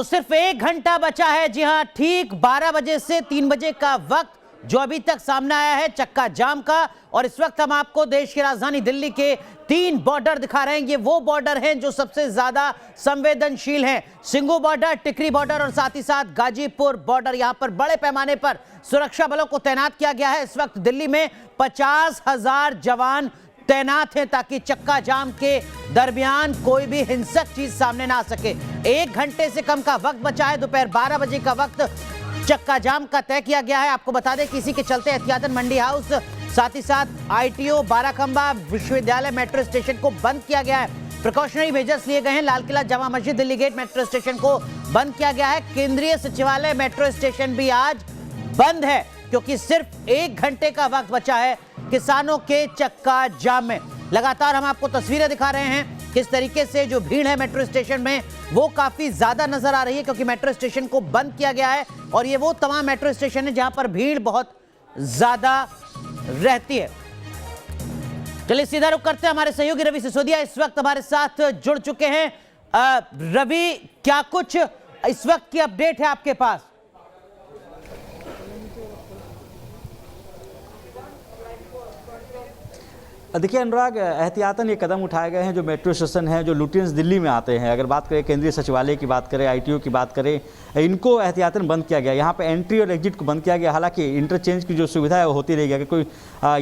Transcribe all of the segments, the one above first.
तो सिर्फ 1 घंटा बचा है। जी हां, ठीक 12 बजे से 3 बजे का वक्त जो अभी तक सामने आया है चक्का जाम का। और इस वक्त हम आपको देश की राजधानी दिल्ली के 3 बॉर्डर दिखा रहे हैं। ये वो बॉर्डर हैं जो सबसे ज्यादा संवेदनशील हैं। सिंघू बॉर्डर, टिकरी बॉर्डर और साथ ही साथ गाजीपुर बॉर्डर। यहां पर बड़े पैमाने पर सुरक्षा बलों को तैनात किया गया है। इस वक्त दिल्ली में 50,000 जवान तैनात हैं ताकि चक्का जाम के दरमियान कोई भी हिंसक चीज सामने ना आ सके। 1 घंटे से कम का वक्त बचा है। दोपहर 12 बजे का वक्त चक्का जाम का तय किया गया है। आपको बता दें कि इसी के चलते एहतियातन मंडी हाउस, साथ ही साथ आईटीओ, बाराखंबा विश्वविद्यालय मेट्रो स्टेशन को बंद किया गया है। प्रिकॉशनरी मेजर्स लिए गए हैं। Lal Qila, Jama Masjid, Delhi gate metro station को बंद किया गया है। केंद्रीय सचिवालय मेट्रो स्टेशन भी आज बंद है क्योंकि सिर्फ 1 घंटे का वक्त बचा है किसानों के चक्का जाम में। लगातार हम आपको तस्वीरें दिखा रहे हैं किस तरीके से जो भीड़ है मेट्रो स्टेशन में वो काफी ज्यादा नजर आ रही है क्योंकि मेट्रो स्टेशन को बंद किया गया है। और ये वो तमाम मेट्रो स्टेशन है जहां पर भीड़ बहुत ज्यादा रहती है। चलिए सीधा रुख करते हैं। हमारे सहयोगी रवि सिसोदिया इस वक्त हमारे साथ जुड़ चुके हैं। रवि, क्या कुछ इस वक्त की अपडेट है आपके पास? देखिए अनुराग, एहतियातन ये कदम उठाए गए हैं। जो मेट्रो स्टेशन है, जो लुटियंस दिल्ली में आते हैं, अगर बात करें केंद्रीय सचिवालय की बात करें, आईटीओ की बात करें, इनको एहतियातन बंद किया गया। यहाँ पे एंट्री और एग्जिट को बंद किया गया। हालांकि इंटरचेंज की जो सुविधा है वो होती रहेगी। अगर कोई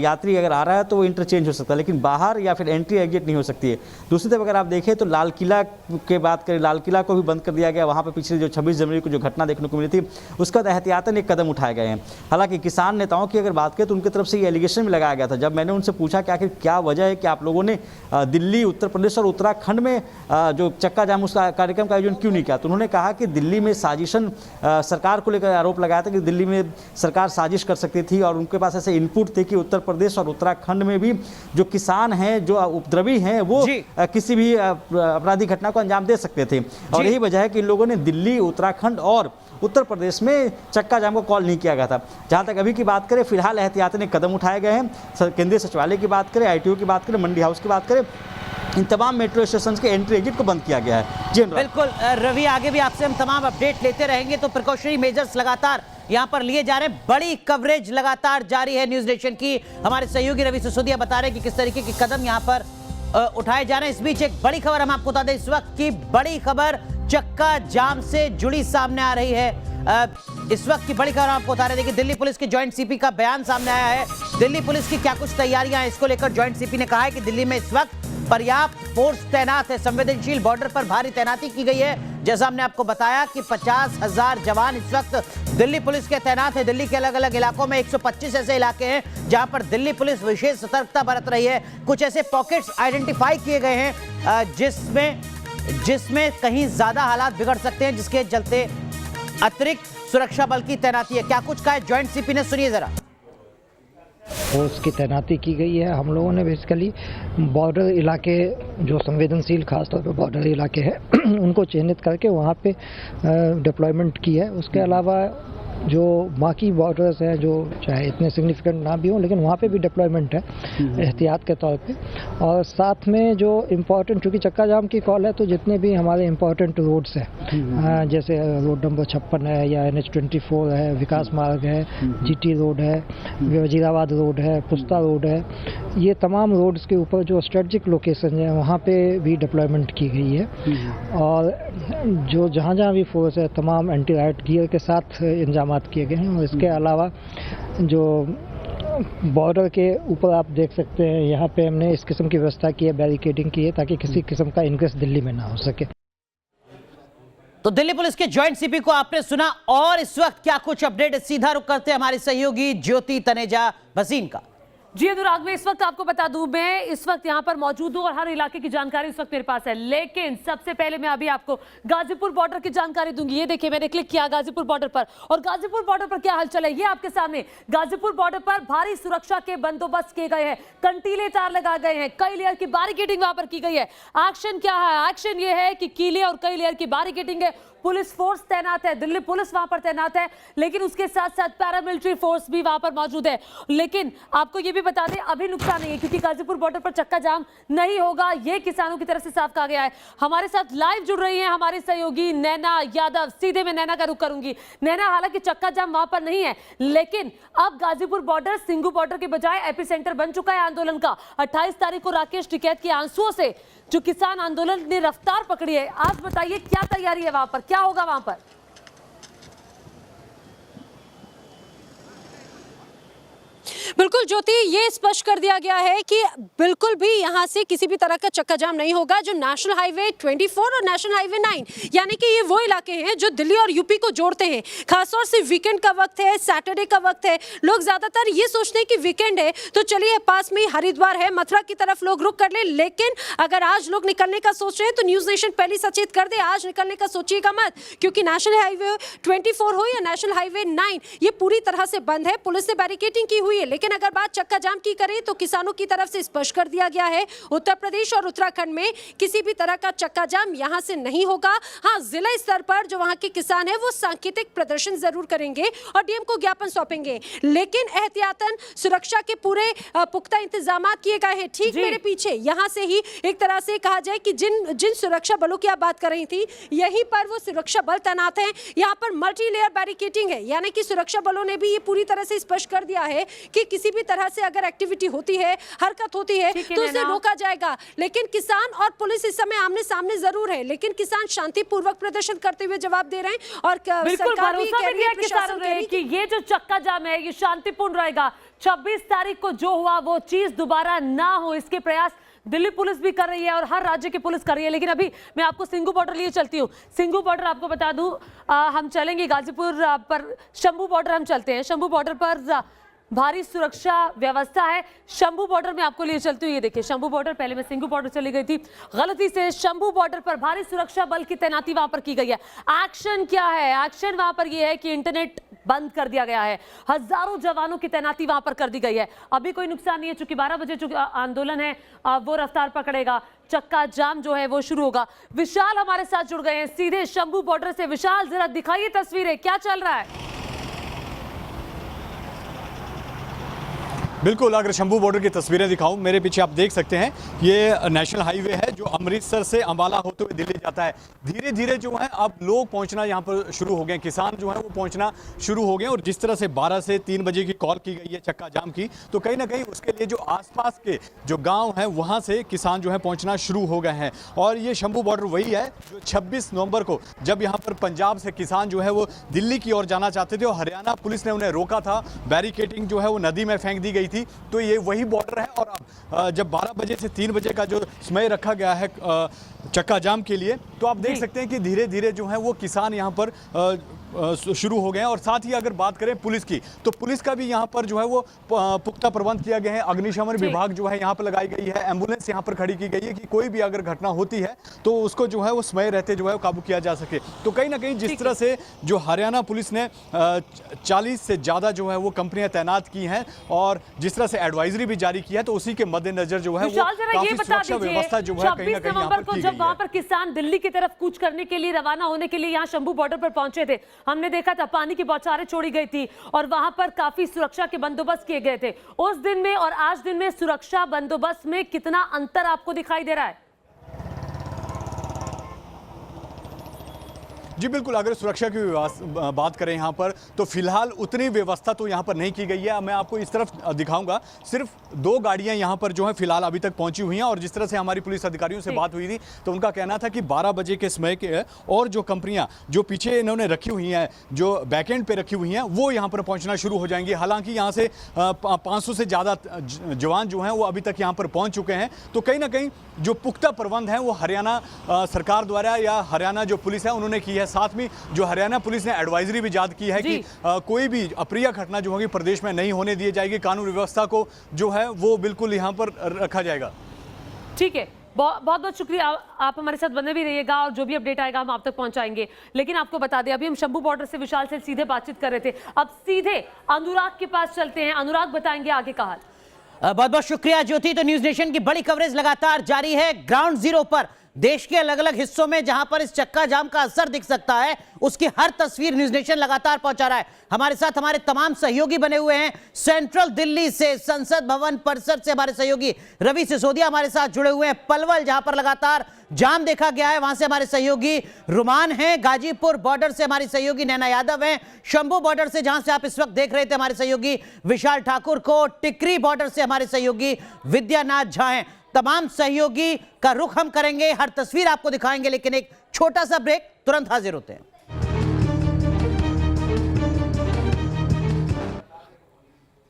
यात्री अगर आ रहा है तो वो इंटरचेंज हो सकता है, लेकिन बाहर या फिर एंट्री एग्जिट नहीं हो सकती है। दूसरी तरफ अगर आप देखें तो लाल किला की बात करें, लाल किला को भी बंद कर दिया गया। वहाँ पर पिछले जो 26 जनवरी को जो घटना देखने को मिली थी उसका एहतियातन एक कदम उठाए गए हैं। हालांकि किसान नेताओं की अगर बात करें तो उनकी तरफ से ये एलिगेशन भी लगाया गया था। जब मैंने उनसे पूछा कि आखिर क्या वजह है कि आप लोगों ने दिल्ली, उत्तर प्रदेश और उत्तराखंड में जो चक्का जाम उसका कार्यक्रम का आयोजन क्यों नहीं किया, तो उन्होंने कहा कि दिल्ली में साजिशन, सरकार को लेकर आरोप लगाया था कि दिल्ली में सरकार साजिश कर सकती थी और उनके पास ऐसे इनपुट थे कि उत्तर प्रदेश और उत्तराखंड में भी जो किसान हैं, जो उपद्रवी हैं, वो किसी भी आपराधिक घटना को अंजाम दे सकते थे। और यही वजह है कि इन लोगों ने दिल्ली, उत्तराखंड और उत्तर प्रदेश में चक्का जाम को कॉल नहीं किया गया था। जहां तक अभी की बात करें, फिलहाल एहतियातन कदम उठाए गए हैं। केंद्रीय सचिवालय की बात करें, आईटीओ की बात करें, मंडी हाउस की बात करें, इन तमाम मेट्रो स्टेशन के एंट्री एग्जिट को बंद किया गया है। जी बिल्कुल रवि, आगे भी आपसे हम तमाम अपडेट लेते रहेंगे। तो प्रिकॉशनरी मेजर्स लगातार यहां पर लिए जा रहे हैं। बड़ी कवरेज लगातार जारी है न्यूज नेशन की। हमारे सहयोगी रवि सिसोदिया बता रहे हैं कि किस तरीके के कदम यहां पर उठाए जा रहे हैं। इस बीच एक बड़ी खबर हम आपको बता दें। इस वक्त की बड़ी खबर चक्का जाम से जुड़ी सामने आ रही है। इस वक्त की बड़ी खबर आपको बता रहे थे कि दिल्ली पुलिस के जॉइंट सीपी का बयान सामने आया है। दिल्ली पुलिस की क्या कुछ तैयारियां हैं, इसको लेकर जॉइंट सीपी ने कहा है कि दिल्ली में इस वक्त पर्याप्त फोर्स तैनात है। संवेदनशील बॉर्डर पर भारी तैनाती की गई है। जैसा हमने आपको बताया कि 50,000 जवान इस वक्त दिल्ली पुलिस के तैनात है। दिल्ली के अलग अलग इलाकों में 125 ऐसे इलाके हैं जहां पर दिल्ली पुलिस विशेष सतर्कता बरत रही है। कुछ ऐसे पॉकेट्स आइडेंटिफाई किए गए हैं जिसमें कहीं ज्यादा हालात बिगड़ सकते हैं, जिसके चलते अतिरिक्त सुरक्षा बल की तैनाती है। क्या कुछ कहा है जॉइंट सीपी ने, सुनिए जरा। फोर्स की तैनाती की गई है। हम लोगों ने बेसिकली बॉर्डर इलाके जो संवेदनशील खासतौर पर बॉर्डर इलाके हैं उनको चिन्हित करके वहाँ पे डिप्लॉयमेंट की है। उसके अलावा जो बाकी बॉर्डर्स हैं जो चाहे इतने सिग्निफिकेंट ना भी हों, लेकिन वहाँ पे भी डिप्लॉयमेंट है एहतियात के तौर पे। और साथ में जो इम्पोर्टेंट, चूँकि चक्का जाम की कॉल है तो जितने भी हमारे इम्पोर्टेंट रोड्स हैं, जैसे रोड नंबर 56 है या NH24 है, विकास मार्ग है, GT रोड है, वजीराबाद रोड है, पुस्ता रोड है, ये तमाम रोड्स के ऊपर जो स्ट्रेटजिक लोकेशन है वहाँ पे भी डिप्लॉयमेंट की गई है। और जो जहाँ जहाँ भी फोर्स है तमाम एंटी राइट गियर के साथ इंतजाम किए गए हैं। और इसके अलावा जो बॉर्डर के ऊपर आप देख सकते हैं, यहाँ पे हमने इस किस्म की व्यवस्था की है, बैरिकेडिंग की है, ताकि किसी किस्म का इनग्रेस दिल्ली में ना हो सके। तो दिल्ली पुलिस के जॉइंट सीपी को आपने सुना। और इस वक्त क्या कुछ अपडेट, सीधा रुख करते हैं हमारे सहयोगी ज्योति तनेजा भसीन का। जी अनुराग, मैं इस वक्त आपको बता दूं, मैं इस वक्त यहाँ पर मौजूद हूँ और हर इलाके की जानकारी इस वक्त मेरे पास है। लेकिन सबसे पहले मैं अभी आपको गाजीपुर बॉर्डर की जानकारी दूंगी। ये देखिए, मैंने क्लिक किया गाजीपुर बॉर्डर पर और गाजीपुर बॉर्डर पर क्या हलचल है ये आपके सामने। गाजीपुर बॉर्डर पर भारी सुरक्षा के बंदोबस्त किए गए हैं, कंटीले तार लगाए गए हैं, कई लेयर की बैरिकेडिंग वहां पर की गई है। एक्शन क्या है? एक्शन ये है कि कीले और कई लेयर की बैरिकेडिंग है, पुलिस फोर्स तैनात है, दिल्ली पुलिस वहां पर तैनात है, लेकिन उसके साथ साथ पैरामिलिट्री फोर्स भी वहां पर मौजूद है। लेकिन आपको ये भी बता दें, अभी नुकसान नहीं है क्योंकि गाजीपुर बॉर्डर पर चक्का जाम नहीं होगा, ये किसानों की तरफ से साफ कहा गया है। हमारे साथ लाइव जुड़ रही है हमारे सहयोगी नैना यादव। सीधे मैं नैना का रुख करूंगी। नैना, हालांकि चक्का जाम वहां पर नहीं है, लेकिन अब गाजीपुर बॉर्डर सिंघू बॉर्डर के बजाय एपिसेंटर बन चुका है आंदोलन का। 28 तारीख को राकेश टिकैत के आंसुओं से जो किसान आंदोलन ने रफ्तार पकड़ी है, आज बताइए क्या तैयारी है वहां पर, क्या होगा वहां पर? बिल्कुल ज्योति, ये स्पष्ट कर दिया गया है कि बिल्कुल भी यहाँ से किसी भी तरह का चक्का जाम नहीं होगा। जो नेशनल हाईवे 24 और नेशनल हाईवे 9 यानी कि ये वो इलाके हैं जो दिल्ली और यूपी को जोड़ते हैं। खासतौर से वीकेंड का वक्त है, सैटरडे का वक्त है, लोग ज्यादातर ये सोचते हैं कि वीकेंड है तो चलिए पास में हरिद्वार है, मथुरा की तरफ लोग रुक कर ले। लेकिन अगर आज लोग निकलने का सोच रहे हैं तो न्यूज नेशन पहले सचेत कर दे, आज निकलने का सोचिएगा मत, क्योंकि नेशनल हाईवे 24 हो या नेशनल हाईवे 9 ये पूरी तरह से बंद है। पुलिस से बैरिकेडिंग की हुई है। लेकिन अगर बात चक्का जाम की करें तो किसानों की तरफ से स्पष्ट कर दिया गया है, उत्तर प्रदेश और उत्तराखंड में किसी भी तरह का चक्का जाम यहां से नहीं होगा। हां, जिला स्तर पर जो वहां के किसान है वो सांकेतिक प्रदर्शन जरूर करेंगे और डीएम को ज्ञापन सौंपेंगे, लेकिन एहतियातन सुरक्षा के पूरे पुख्ता इंतजाम किए गए हैं। ठीक मेरे पीछे यहां से ही एक तरह से कहा जाए कि जिन सुरक्षा बलों की आप बात कर रही थी, यहीं पर वो सुरक्षा बल तैनात हैं। यहाँ पर मल्टी लेयर बैरिकेडिंग है, यानी कि सुरक्षा बलों ने भी ये पूरी तरह से स्पष्ट कर दिया है कि किसी भी तरह से अगर एक्टिविटी होती है, हरकत होती है तो उसे रोका जाएगा। लेकिन किसान और पुलिस इस समय आमने सामने जरूर है, लेकिन किसान शांतिपूर्वक प्रदर्शन करते हुए जवाब दे रहे हैं और सरकार भी कह रही है, प्रशासन कह रही है कि ये जो चक्का जाम है ये शांतिपूर्ण रहेगा। 26 तारीख को जो हुआ वो चीज दोबारा ना हो, इसके प्रयास दिल्ली पुलिस भी कर रही है और हर राज्य की पुलिस कर रही है। लेकिन अभी मैं आपको सिंघू बॉर्डर लिए चलती हूँ। सिंघू बॉर्डर आपको बता दूं, हम चलेंगे गाजीपुर पर, शंभू बॉर्डर हम चलते हैं। शंभू बॉर्डर पर भारी सुरक्षा व्यवस्था है। शंभू बॉर्डर में आपको लिए चलती हूँ। ये देखिए शंभू बॉर्डर, पहले मैं सिंघू बॉर्डर चली गई थी गलती से। शंभू बॉर्डर पर भारी सुरक्षा बल की तैनाती वहां पर की गई है। एक्शन क्या है? एक्शन वहां पर यह है कि इंटरनेट बंद कर दिया गया है, हजारों जवानों की तैनाती वहां पर कर दी गई है। अभी कोई नुकसान नहीं है, चूंकि 12 बजे जो आंदोलन है वो रफ्तार पकड़ेगा, चक्का जाम जो है वो शुरू होगा। विशाल हमारे साथ जुड़ गए हैं सीधे शंभू बॉर्डर से। विशाल, जरा दिखाइए तस्वीरें, क्या चल रहा है? बिल्कुल, अगर शंभू बॉर्डर की तस्वीरें दिखाऊं, मेरे पीछे आप देख सकते हैं ये नेशनल हाईवे है जो अमृतसर से अंबाला होते हुए दिल्ली जाता है। धीरे धीरे जो है अब लोग पहुंचना यहाँ पर शुरू हो गए, किसान जो है वो पहुंचना शुरू हो गए। और जिस तरह से 12 से 3 बजे की कॉल की गई है चक्का जाम की, तो कहीं ना कहीं उसके लिए जो आसपास के जो गाँव हैं वहाँ से किसान जो है पहुँचना शुरू हो गए हैं। और ये शंभू बॉर्डर वही है जो 26 नवंबर को जब यहाँ पर पंजाब से किसान जो है वो दिल्ली की ओर जाना चाहते थे और हरियाणा पुलिस ने उन्हें रोका था, बैरिकेडिंग जो है वो नदी में फेंक दी गई थी। तो ये वही बॉर्डर है। और अब जब 12 बजे से 3 बजे का जो समय रखा गया है चक्का जाम के लिए, तो आप देख सकते हैं कि धीरे धीरे जो है वो किसान यहाँ पर शुरू हो गए हैं। और साथ ही अगर बात करें पुलिस की, तो पुलिस का भी यहाँ पर जो है वो पुख्ता प्रबंध किया गया है। अग्निशमन विभाग जो है यहाँ पर लगाई गई है, एम्बुलेंस यहाँ पर खड़ी की गई है कि कोई भी अगर घटना होती है तो उसको जो है वो समय रहते जो है काबू किया जा सके। तो कहीं ना कहीं जिस तरह से जो हरियाणा पुलिस ने 40 से ज़्यादा जो है वो कंपनियां तैनात की हैं और जिस तरह से एडवाइजरी भी जारी की है, तो उसी के मद्देनजर जो है वो काफी सुरक्षा व्यवस्था जो है कहीं ना कहीं यहाँ पर की गई है। जब वहां पर किसान दिल्ली की तरफ कूच करने के लिए, रवाना होने के लिए यहाँ शंभू बॉर्डर पर पहुंचे थे, हमने देखा था पानी की बौछारें छोड़ी गई थी और वहां पर काफी सुरक्षा के बंदोबस्त किए गए थे। उस दिन में और आज दिन में सुरक्षा बंदोबस्त में कितना अंतर आपको दिखाई दे रहा है? जी बिल्कुल, अगर सुरक्षा की बात करें यहाँ पर, तो फिलहाल उतनी व्यवस्था तो यहाँ पर नहीं की गई है। मैं आपको इस तरफ दिखाऊंगा, सिर्फ 2 गाड़ियाँ यहाँ पर जो है फिलहाल अभी तक पहुँची हुई हैं। और जिस तरह से हमारी पुलिस अधिकारियों से बात हुई थी तो उनका कहना था कि 12 बजे के समय के और जो कंपनियाँ जो पीछे इन्होंने रखी हुई हैं, जो बैकएंड पे रखी हुई हैं, वो यहाँ पर पहुँचना शुरू हो जाएंगी। हालांकि यहाँ से 500 से ज़्यादा जवान जो हैं वो अभी तक यहाँ पर पहुँच चुके हैं। तो कहीं ना कहीं जो पुख्ता प्रबंध हैं वो हरियाणा सरकार द्वारा या हरियाणा जो पुलिस है उन्होंने की है। साथ में जो हरियाणा पुलिस ने एडवाइजरी भी जारी की है कि कोई भी अप्रिय घटना जो होगी प्रदेश में नहीं होने दी जाएगी, कानून व्यवस्था को जो है वो बिल्कुल यहाँ पर रखा जाएगा। ठीक है, बहुत बहुत शुक्रिया, आप हमारे साथ बने भी रहिएगा और जो भी अपडेट आएगा हम आप तक पहुंचाएंगे। लेकिन आपको बता दें, अभी हम शंभू बॉर्डर से विशाल से सीधे बातचीत कर रहे थे, अब सीधे अनुराग के पास चलते हैं। अनुराग बताएंगे आगे का हाल। बहुत बहुत शुक्रिया ज्योति। तो न्यूज नेशन की बड़ी कवरेज लगातार जारी है। ग्राउंड जीरो पर देश के अलग अलग हिस्सों में जहां पर इस चक्का जाम का असर दिख सकता है, उसकी हर तस्वीर न्यूज नेशन लगातार पहुंचा रहा है। हमारे साथ हमारे तमाम सहयोगी बने हुए हैं। सेंट्रल दिल्ली से, संसद भवन परिसर से हमारे सहयोगी रवि सिसोदिया हमारे साथ जुड़े हुए हैं। पलवल जहां पर लगातार जाम देखा गया है, वहां से हमारे सहयोगी रुमान हैं। गाजीपुर बॉर्डर से हमारी सहयोगी नैना यादव हैं। शंभू बॉर्डर से, जहां से आप इस वक्त देख रहे थे, हमारे सहयोगी विशाल ठाकुर को। टिकरी बॉर्डर से हमारे सहयोगी विद्यानाथ झा हैं। तमाम सहयोगी का रुख हम करेंगे, हर तस्वीर आपको दिखाएंगे, लेकिन एक छोटा सा ब्रेक, तुरंत हाजिर होते हैं।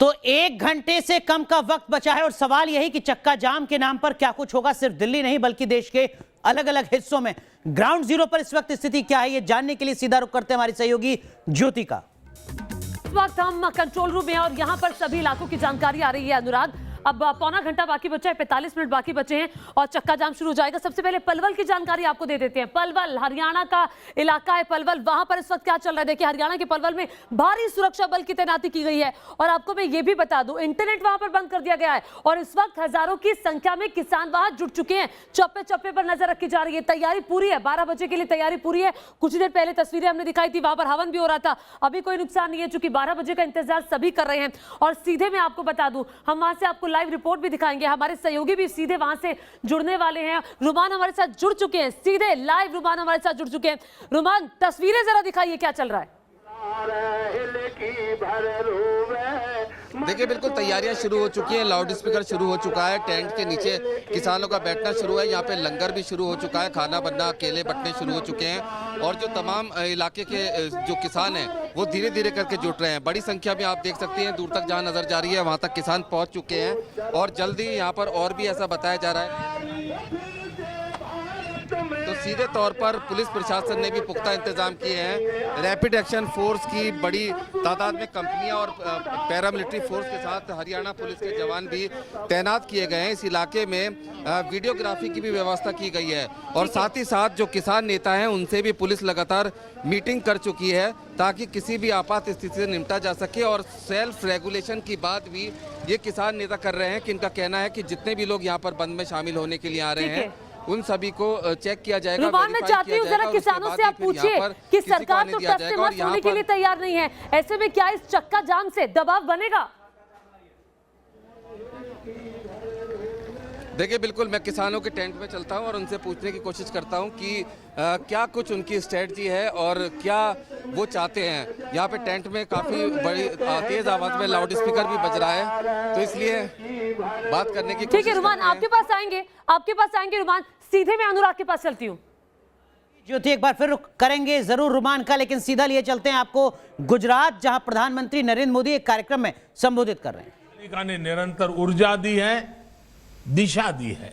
तो 1 घंटे से कम का वक्त बचा है और सवाल यही कि चक्का जाम के नाम पर क्या कुछ होगा, सिर्फ दिल्ली नहीं बल्कि देश के अलग अलग हिस्सों में। ग्राउंड जीरो पर इस वक्त स्थिति क्या है, ये जानने के लिए सीधा रुख करते हैं हमारी सहयोगी ज्योति का। इस वक्त हम कंट्रोल रूम में और यहाँ पर सभी इलाकों की जानकारी आ रही है। अनुराग, अब पौना घंटा बाकी बचा है, 45 मिनट बाकी बचे हैं और चक्का जाम शुरू हो जाएगा। सबसे पहले पलवल की जानकारी आपको दे देते हैं। पलवल हरियाणा का इलाका है। पलवल, वहां पर इस वक्त क्या चल रहा है? देखिए, हरियाणा के पलवल में भारी सुरक्षा बल की तैनाती की गई है और आपको मैं ये भी बता दूं, इंटरनेट वहां पर बंद कर दिया गया है और इस वक्त हजारों की संख्या में किसान वहां जुट चुके हैं। चप्पे चप्पे पर नजर रखी जा रही है। तैयारी पूरी है, 12 बजे के लिए तैयारी पूरी है। कुछ देर पहले तस्वीरें हमने दिखाई थी, वहां पर हवन भी हो रहा था। अभी कोई नुकसान नहीं है, चूंकि 12 बजे का इंतजार सभी कर रहे हैं। और सीधे मैं आपको बता दूं, हम वहां से आपको लाइव रिपोर्ट भी दिखाएंगे। हमारे सहयोगी भी सीधे वहां से जुड़ने वाले हैं। रुमान हमारे साथ जुड़ चुके हैं, सीधे लाइव रुमान हमारे साथ जुड़ चुके हैं। रुमान, तस्वीरें जरा दिखाइए, क्या चल रहा है? देखिए, बिल्कुल तैयारियां शुरू हो चुकी हैं। लाउड स्पीकर शुरू हो चुका है। टेंट के नीचे किसानों का बैठना शुरू है। यहाँ पे लंगर भी शुरू हो चुका है। खाना बनना, केले बंटने शुरू हो चुके हैं और जो तमाम इलाके के जो किसान हैं वो धीरे धीरे करके जुट रहे हैं। बड़ी संख्या में आप देख सकते हैं, दूर तक जहाँ नजर जा रही है वहाँ तक किसान पहुँच चुके हैं और जल्दी यहाँ पर और भी ऐसा बताया जा रहा है। तो सीधे तौर पर पुलिस प्रशासन ने भी पुख्ता इंतजाम किए हैं। रैपिड एक्शन फोर्स की बड़ी तादाद में कंपनियां और पैरामिलिट्री फोर्स के साथ हरियाणा पुलिस के जवान भी तैनात किए गए हैं। इस इलाके में वीडियोग्राफी की भी व्यवस्था की गई है और साथ ही साथ जो किसान नेता हैं उनसे भी पुलिस लगातार मीटिंग कर चुकी है ताकि किसी भी आपात स्थिति से निपटा जा सके। और सेल्फ रेगुलेशन की बात भी ये किसान नेता कर रहे हैं कि इनका कहना है कि जितने भी लोग यहाँ पर बंद में शामिल होने के लिए आ रहे हैं उन सभी को चेक किया जाएगा। रुमान, मैं चाहती हूँ जरा किसानों से आप पूछिए कि सरकार तो टस से मस होने के लिए तैयार नहीं है, ऐसे में क्या इस चक्का जाम से दबाव बनेगा? देखिए, बिल्कुल मैं किसानों के टेंट में चलता हूं और उनसे पूछने की कोशिश करता हूं कि क्या कुछ उनकी स्ट्रेटजी है और क्या वो चाहते हैं। यहाँ पे टेंट में काफ़ी बड़ी तेज़ आवाज़ में लाउड स्पीकर भी बज रहा है, तो इसलिए बात करने की ठीक है रुमान, आपके पास आएंगे रुमान। सीधे मैं अनुराग के पास चलती हूँ। ज्योति, एक बार फिर रुख करेंगे जरूर रुमान का, लेकिन सीधा लिए चलते हैं आपको गुजरात, जहां प्रधानमंत्री नरेंद्र मोदी एक कार्यक्रम में संबोधित कर रहे हैं। पालिका ने निरंतर ऊर्जा दी है, दिशा दी है।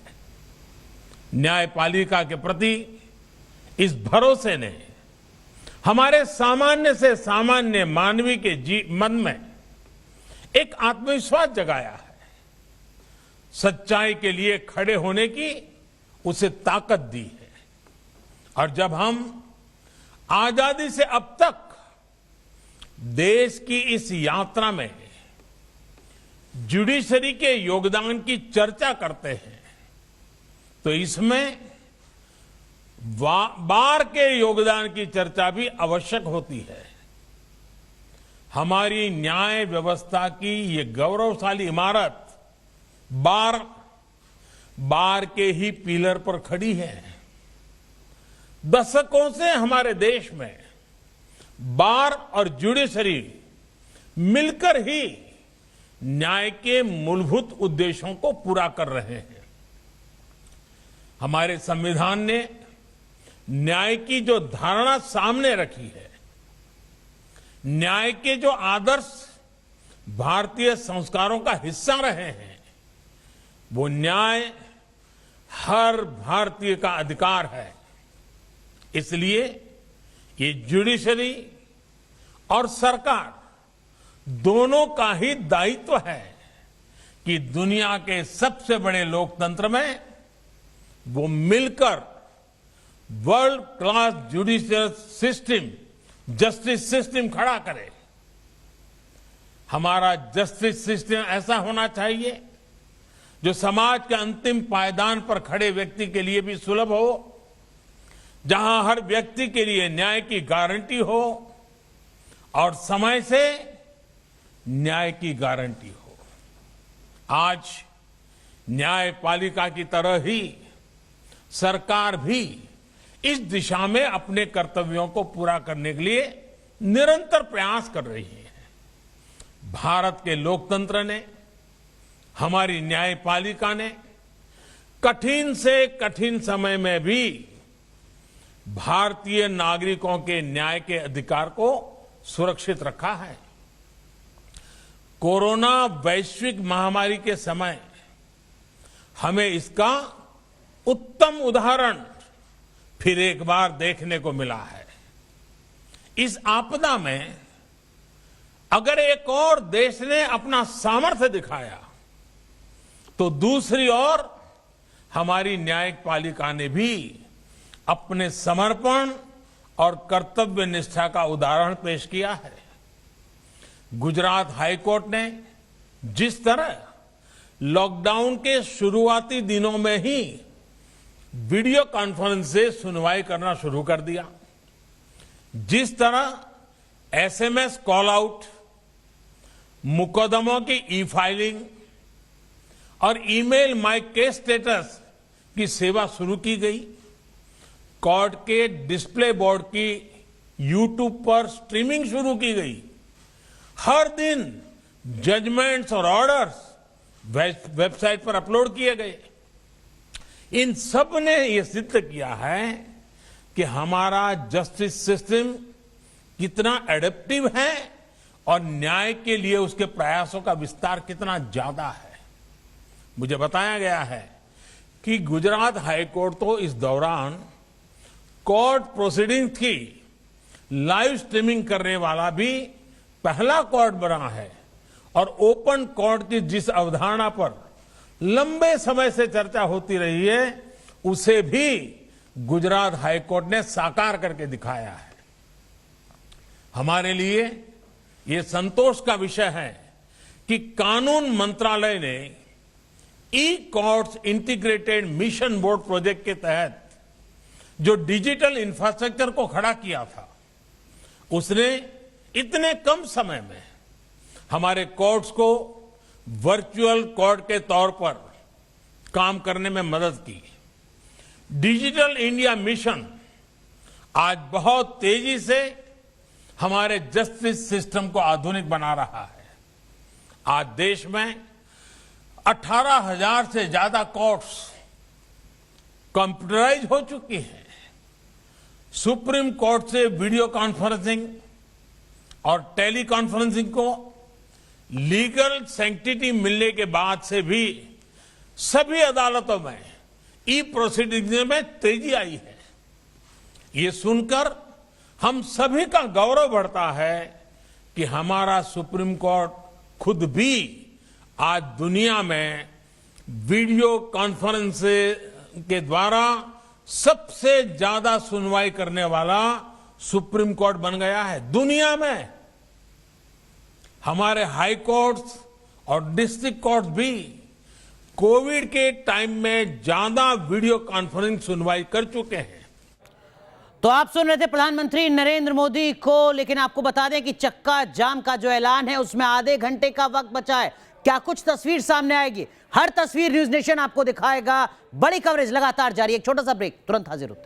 न्यायपालिका के प्रति इस भरोसे ने हमारे सामान्य से सामान्य मानवी के मन में एक आत्मविश्वास जगाया है। सच्चाई के लिए खड़े होने की उसे ताकत दी है। और जब हम आजादी से अब तक देश की इस यात्रा में जुडिशरी के योगदान की चर्चा करते हैं तो इसमें बार के योगदान की चर्चा भी आवश्यक होती है। हमारी न्याय व्यवस्था की ये गौरवशाली इमारत बार के ही पिलर पर खड़ी है। दशकों से हमारे देश में बार और जुडिशरी मिलकर ही न्याय के मूलभूत उद्देश्यों को पूरा कर रहे हैं। हमारे संविधान ने न्याय की जो धारणा सामने रखी है, न्याय के जो आदर्श भारतीय संस्कारों का हिस्सा रहे हैं, वो न्याय हर भारतीय का अधिकार है। इसलिए ये जुडिशरी और सरकार दोनों का ही दायित्व है कि दुनिया के सबसे बड़े लोकतंत्र में वो मिलकर world class judicial system, justice system खड़ा करे। हमारा जस्टिस सिस्टम ऐसा होना चाहिए जो समाज के अंतिम पायदान पर खड़े व्यक्ति के लिए भी सुलभ हो, जहां हर व्यक्ति के लिए न्याय की गारंटी हो और समय से न्याय की गारंटी हो। आज न्यायपालिका की तरह ही सरकार भी इस दिशा में अपने कर्तव्यों को पूरा करने के लिए निरंतर प्रयास कर रही है। भारत के लोकतंत्र ने, हमारी न्यायपालिका ने कठिन से कठिन समय में भी भारतीय नागरिकों के न्याय के अधिकार को सुरक्षित रखा है। कोरोना वैश्विक महामारी के समय हमें इसका उत्तम उदाहरण फिर एक बार देखने को मिला है। इस आपदा में अगर एक और देश ने अपना सामर्थ्य दिखाया, तो दूसरी ओर हमारी न्यायपालिका ने भी अपने समर्पण और कर्तव्य निष्ठा का उदाहरण पेश किया है। गुजरात हाईकोर्ट ने जिस तरह लॉकडाउन के शुरुआती दिनों में ही वीडियो कॉन्फ्रेंस से सुनवाई करना शुरू कर दिया, जिस तरह एसएमएस कॉल आउट, मुकदमों की ई फाइलिंग और ईमेल माय केस स्टेटस की सेवा शुरू की गई, कोर्ट के डिस्प्ले बोर्ड की यूट्यूब पर स्ट्रीमिंग शुरू की गई, हर दिन जजमेंट्स और ऑर्डर्स वेबसाइट पर अपलोड किए गए। इन सब ने यह सिद्ध किया है कि हमारा जस्टिस सिस्टम कितना एडेप्टिव है और न्याय के लिए उसके प्रयासों का विस्तार कितना ज्यादा है। मुझे बताया गया है कि गुजरात हाईकोर्ट तो इस दौरान कोर्ट प्रोसीडिंग की लाइव स्ट्रीमिंग करने वाला भी पहला कोर्ट बना है और ओपन कोर्ट की जिस अवधारणा पर लंबे समय से चर्चा होती रही है, उसे भी गुजरात हाईकोर्ट ने साकार करके दिखाया है। हमारे लिए ये संतोष का विषय है कि कानून मंत्रालय ने e courts integrated mission board project के तहत जो डिजिटल इंफ्रास्ट्रक्चर को खड़ा किया था, उसने इतने कम समय में हमारे कोर्ट्स को वर्चुअल कोर्ट के तौर पर काम करने में मदद की। डिजिटल इंडिया मिशन आज बहुत तेजी से हमारे जस्टिस सिस्टम को आधुनिक बना रहा है। आज देश में 18,000 से ज्यादा कोर्ट्स कंप्यूटराइज हो चुकी हैं। सुप्रीम कोर्ट से वीडियो कॉन्फ्रेंसिंग और टेली कॉन्फ्रेंसिंग को लीगल सैंक्टिटी मिलने के बाद से भी सभी अदालतों में ई प्रोसीडिंग में तेजी आई है। ये सुनकर हम सभी का गौरव बढ़ता है कि हमारा सुप्रीम कोर्ट खुद भी आज दुनिया में वीडियो कॉन्फ्रेंस के द्वारा सबसे ज्यादा सुनवाई करने वाला सुप्रीम कोर्ट बन गया है। दुनिया में हमारे हाई कोर्ट्स और डिस्ट्रिक्ट कोर्ट्स भी कोविड के टाइम में ज्यादा वीडियो कॉन्फ्रेंसिंग सुनवाई कर चुके हैं। तो आप सुन रहे थे प्रधानमंत्री नरेंद्र मोदी को, लेकिन आपको बता दें कि चक्का जाम का जो ऐलान है उसमें आधे घंटे का वक्त बचा है। क्या कुछ तस्वीर सामने आएगी? हर तस्वीर न्यूज नेशन आपको दिखाएगा। बड़ी कवरेज लगातार जारी है। एक छोटा सा ब्रेक, तुरंत हाजिर होते हैं।